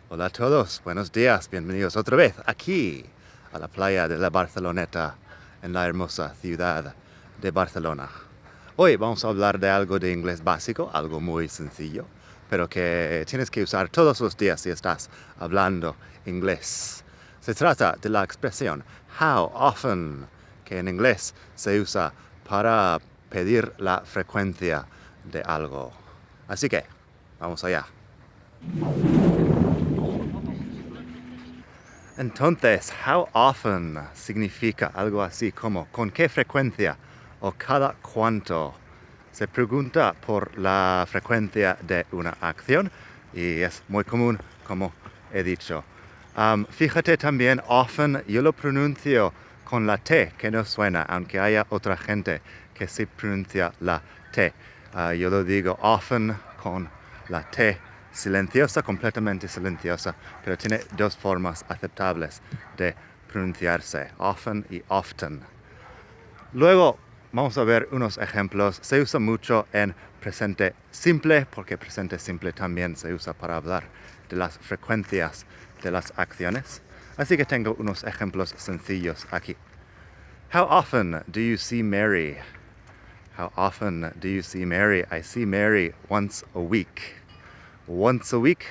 Hola a todos, buenos días, bienvenidos otra vez aquí a la playa de la Barceloneta en la hermosa ciudad de Barcelona. Hoy vamos a hablar de algo de inglés básico, algo muy sencillo, pero que tienes que usar todos los días si estás hablando inglés. Se trata de la expresión how often, que en inglés se usa para pedir la frecuencia de algo. Así que, vamos allá. Entonces, how often significa algo así como con qué frecuencia o cada cuánto. Se pregunta por la frecuencia de una acción y es muy común, como he dicho. Fíjate también, often yo lo pronuncio con la T, que no suena, aunque haya otra gente que sí pronuncia la T. Yo lo digo often con la T silenciosa, completamente silenciosa, pero tiene dos formas aceptables de pronunciarse, often y often. Luego vamos a ver unos ejemplos. Se usa mucho en presente simple, porque presente simple también se usa para hablar de las frecuencias de las acciones. Así que tengo unos ejemplos sencillos aquí. How often do you see Mary? How often do you see Mary? I see Mary once a week. Once a week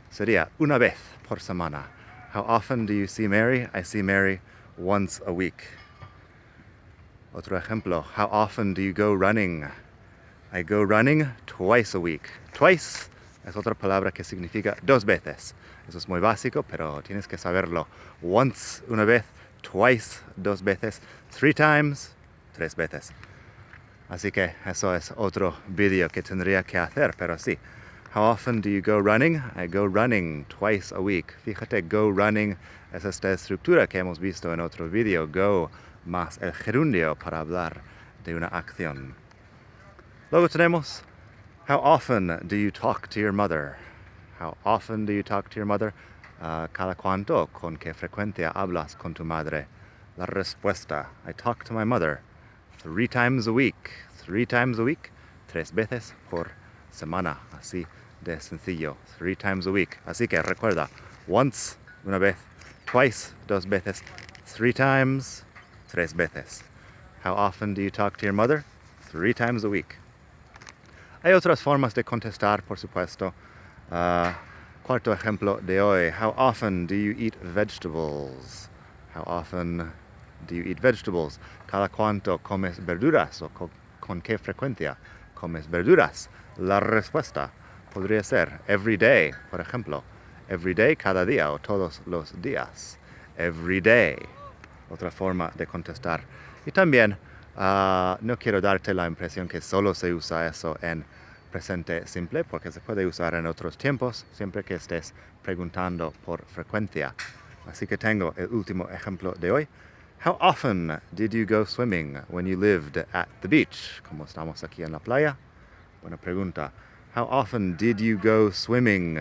sería una vez por semana. How often do you see Mary? I see Mary once a week. Otro ejemplo. How often do you go running? I go running twice a week. Twice es otra palabra que significa dos veces. Eso es muy básico, pero tienes que saberlo. Once, una vez. Twice, dos veces. Three times, tres veces. Así que eso es otro vídeo que tendría que hacer, pero sí. How often do you go running? I go running twice a week. Fíjate, go running es esta estructura que hemos visto en otro vídeo. Go más el gerundio para hablar de una acción. Luego tenemos, how often do you talk to your mother? How often do you talk to your mother? Cada cuánto, con qué frecuencia hablas con tu madre. La respuesta, I talk to my mother 3 times a week. 3 times a week, 3 veces por semana. Así de sencillo. 3 times a week. Así que recuerda, once, una vez, twice, dos veces, 3 times, 3 veces. How often do you talk to your mother? 3 times a week. Hay otras formas de contestar, por supuesto. Cuarto ejemplo de hoy. How often do you eat vegetables? How often do you eat vegetables? ¿Cada cuánto comes verduras? ¿O con qué frecuencia comes verduras? La respuesta podría ser every day, por ejemplo. Every day, cada día o todos los días. Every day. Otra forma de contestar. Y también, no quiero darte la impresión que solo se usa eso en presente simple, porque se puede usar en otros tiempos, siempre que estés preguntando por frecuencia. Así que tengo el último ejemplo de hoy. How often did you go swimming when you lived at the beach? Como estamos aquí en la playa. Buena pregunta. How often did you go swimming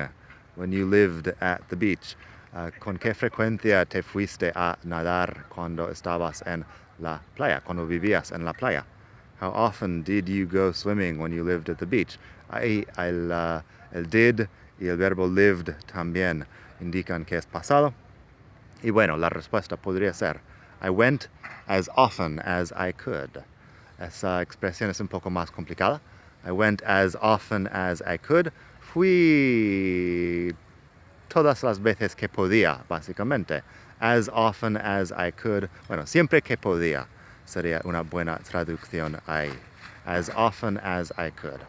when you lived at the beach? ¿Con qué frecuencia te fuiste a nadar cuando estabas en la playa, cuando vivías en la playa? How often did you go swimming when you lived at the beach? Ahí el did y el verbo lived también indican que es pasado. Y bueno, la respuesta podría ser I went as often as I could. Esa expresión es un poco más complicada. I went as often as I could. Fui todas las veces que podía, básicamente. As often as I could. Bueno, siempre que podía sería una buena traducción ahí. As often as I could.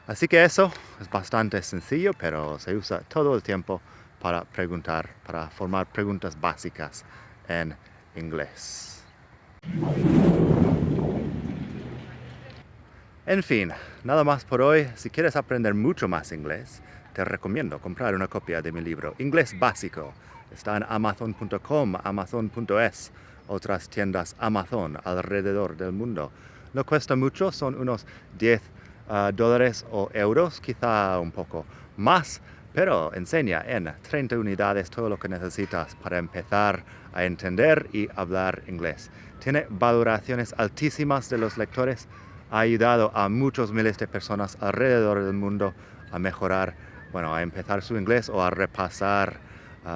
Así que eso es bastante sencillo, pero se usa todo el tiempo para preguntar, para formar preguntas básicas en inglés. En fin, nada más por hoy. Si quieres aprender mucho más inglés, te recomiendo comprar una copia de mi libro Inglés Básico. Está en amazon.com, amazon.es, otras tiendas Amazon alrededor del mundo. No cuesta mucho, son unos 10 dólares o euros, quizá un poco más, pero enseña en 30 unidades todo lo que necesitas para empezar a entender y hablar inglés. Tiene valoraciones altísimas de los lectores, ha ayudado a muchos miles de personas alrededor del mundo a mejorar bueno, a empezar su inglés o a repasar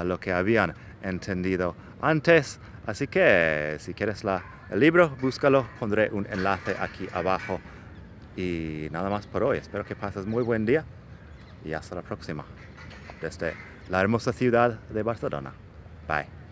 lo que habían entendido antes. Así que si quieres el libro, búscalo, pondré un enlace aquí abajo. Y nada más por hoy. Espero que pases muy buen día y hasta la próxima. Desde la hermosa ciudad de Barcelona. Bye.